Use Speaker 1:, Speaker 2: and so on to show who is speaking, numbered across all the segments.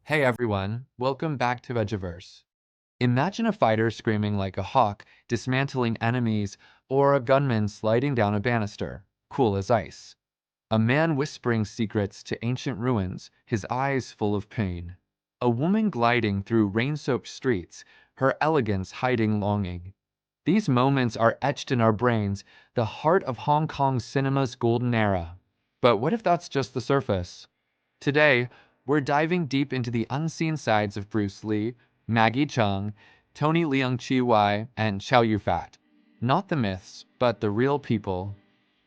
Speaker 1: Hey everyone, welcome back to Vegiverse. Imagine a fighter screaming like a hawk, dismantling enemies, or a gunman sliding down a banister, cool as ice. A man whispering secrets to ancient ruins, his eyes full of pain. A woman gliding through rain-soaked streets, her elegance hiding longing. These moments are etched in our brains, the heart of Hong Kong cinema's golden era. But what if that's just the surface? Today, we're diving deep into the unseen sides of Bruce Lee, Maggie Cheung, Tony Leung Chiu-wai, and Chow Yun-Fat. Not the myths, but the real people.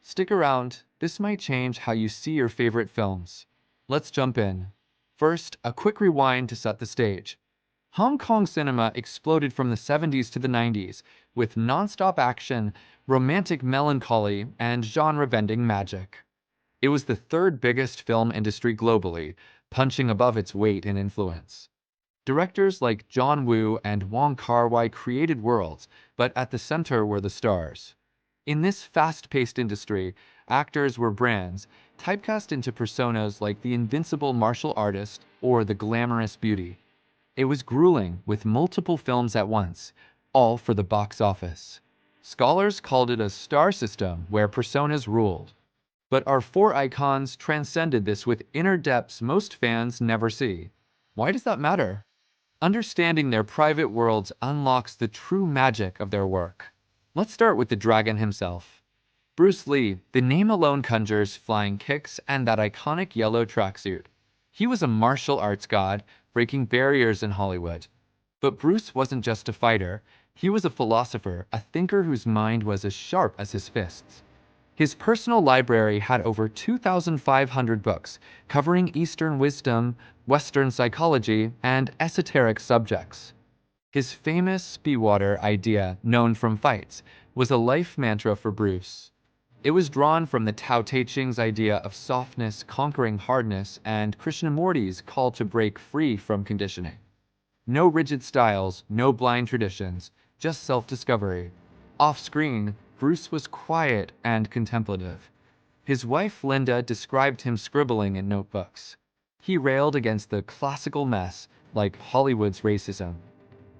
Speaker 1: Stick around, this might change how you see your favorite films. Let's jump in. First, a quick rewind to set the stage. Hong Kong cinema exploded from the 70s to the 90s, with non-stop action, romantic melancholy, and genre-bending magic. It was the third biggest film industry globally, punching above its weight in influence. Directors like John Woo and Kar-wai created worlds, but at the center were the stars. In this fast-paced industry, actors were brands, typecast into personas like the invincible martial artist or the glamorous beauty. It was grueling, with multiple films at once, all for the box office. Scholars called it a star system where personas ruled. But our four icons transcended this with inner depths most fans never see. Why does that matter? Understanding their private worlds unlocks the true magic of their work. Let's start with the dragon himself. Bruce Lee, the name alone conjures flying kicks and that iconic yellow tracksuit. He was a martial arts god, breaking barriers in Hollywood. But Bruce wasn't just a fighter, he was a philosopher, a thinker whose mind was as sharp as his fists. His personal library had over 2,500 books, covering Eastern wisdom, Western psychology, and esoteric subjects. His famous Speedwater idea, known from fights, was a life mantra for Bruce. It was drawn from the Tao Te Ching's idea of softness conquering hardness and Krishnamurti's call to break free from conditioning. No rigid styles, no blind traditions, just self-discovery. Off-screen, Bruce was quiet and contemplative. His wife Linda described him scribbling in notebooks. He railed against the classical mess, like Hollywood's racism.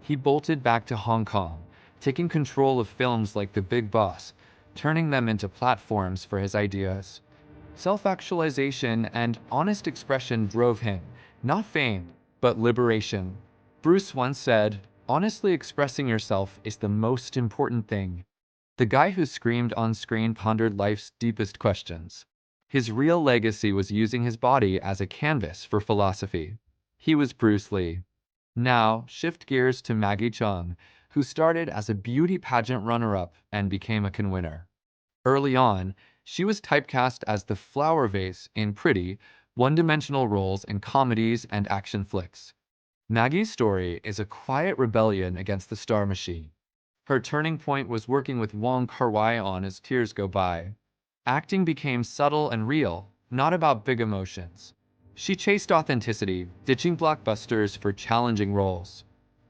Speaker 1: He bolted back to Hong Kong, taking control of films like The Big Boss, turning them into platforms for his ideas. Self-actualization and honest expression drove him, not fame, but liberation. Bruce once said, "Honestly expressing yourself is the most important thing." The guy who screamed on screen pondered life's deepest questions. His real legacy was using his body as a canvas for philosophy. He was Bruce Lee. Now, shift gears to Maggie Cheung, who started as a beauty pageant runner-up and became a Cannes winner. Early on, she was typecast as the flower vase in pretty, one-dimensional roles in comedies and action flicks. Maggie's story is a quiet rebellion against the star machine. Her turning point was working with Kar-wai on As Tears Go By. Acting became subtle and real, not about big emotions. She chased authenticity, ditching blockbusters for challenging roles.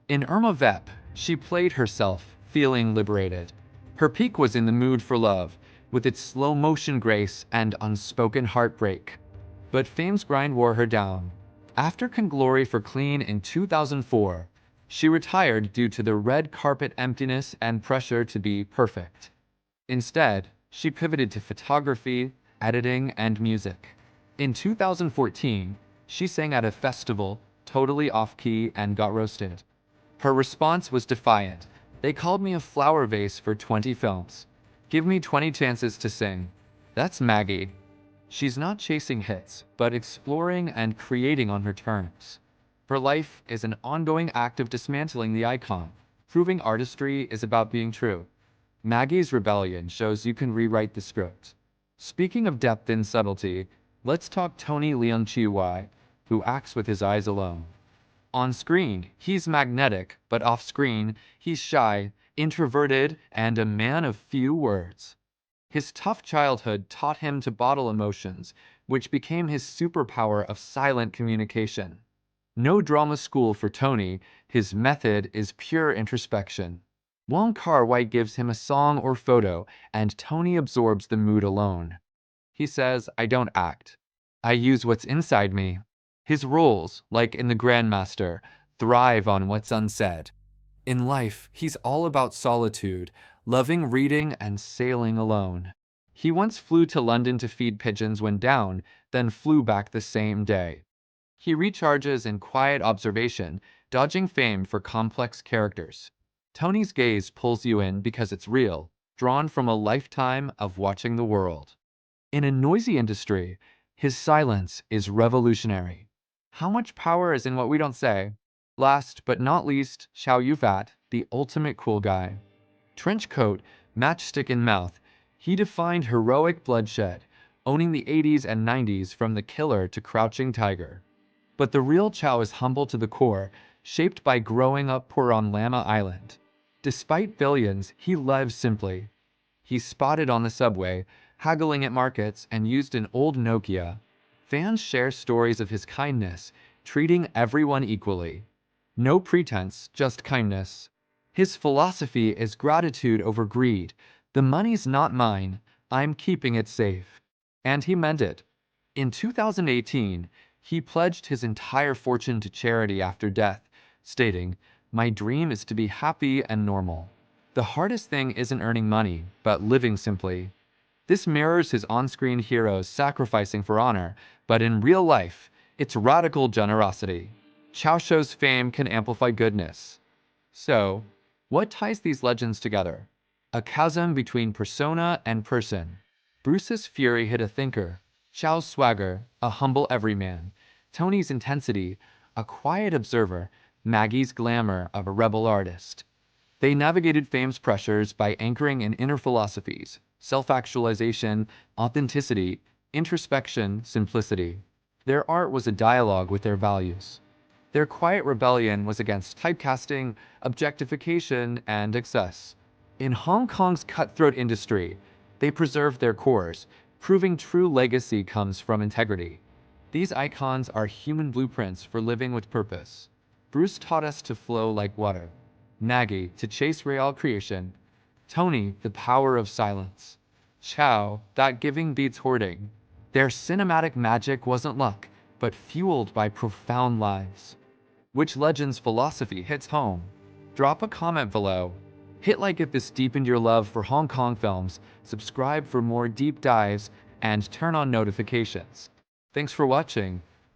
Speaker 1: In Irma Vep, she played herself, feeling liberated. Her peak was in The Mood for Love, with its slow-motion grace and unspoken heartbreak. But fame's grind wore her down. After Glory for Clean in 2004, she retired due to the red carpet emptiness and pressure to be perfect. Instead, she pivoted to photography, editing, and music. In 2014, she sang at a festival, totally off-key, and got roasted. Her response was defiant. "They called me a flower vase for 20 films. Give me 20 chances to sing." That's Maggie. She's not chasing hits, but exploring and creating on her terms. Her life is an ongoing act of dismantling the icon, proving artistry is about being true. Maggie's rebellion shows you can rewrite the script. Speaking of depth and subtlety, let's talk Tony Leung Chiu-wai, who acts with his eyes alone. On screen, he's magnetic, but off-screen, he's shy, introverted, and a man of few words. His tough childhood taught him to bottle emotions, which became his superpower of silent communication. No drama school for Tony, his method is pure introspection. Kar-wai gives him a song or photo, and Tony absorbs the mood alone. He says, "I don't act. I use what's inside me." His roles, like in The Grandmaster, thrive on what's unsaid. In life, he's all about solitude, loving reading and sailing alone. He once flew to London to feed pigeons when down, then flew back the same day. He recharges in quiet observation, dodging fame for complex characters. Tony's gaze pulls you in because it's real, drawn from a lifetime of watching the world. In a noisy industry, his silence is revolutionary. How much power is in what we don't say? Last but not least, Chow Yun-Fat, the ultimate cool guy. Trench coat, matchstick in mouth, he defined heroic bloodshed, owning the 80s and 90s from the killer to crouching tiger. But the real Chow is humble to the core, shaped by growing up poor on Lama Island. Despite billions, he lives simply. He's spotted on the subway, haggling at markets, and used an old Nokia. Fans share stories of his kindness, treating everyone equally. No pretense, just kindness. His philosophy is gratitude over greed. The money's not mine, I'm keeping it safe. And he meant it. In 2018, he pledged his entire fortune to charity after death, stating, "My dream is to be happy and normal. The hardest thing isn't earning money, but living simply." This mirrors his on-screen heroes sacrificing for honor, but in real life, it's radical generosity. Chow shows fame can amplify goodness. So, what ties these legends together? A chasm between persona and person. Bruce's fury hit a thinker, Chow's swagger, a humble everyman, Tony's intensity, a quiet observer, Maggie's glamour of a rebel artist. They navigated fame's pressures by anchoring in inner philosophies, self-actualization, authenticity, introspection, simplicity. Their art was a dialogue with their values. Their quiet rebellion was against typecasting, objectification, and excess. In Hong Kong's cutthroat industry, they preserved their cores, proving true legacy comes from integrity. These icons are human blueprints for living with purpose. Bruce taught us to flow like water. Maggie, to chase real creation. Tony, the power of silence. Chow, that giving beats hoarding. Their cinematic magic wasn't luck, but fueled by profound lives. Which legend's philosophy hits home? Drop a comment below. Hit like if this deepened your love for Hong Kong films, subscribe for more deep dives, and turn on notifications. Thanks for watching.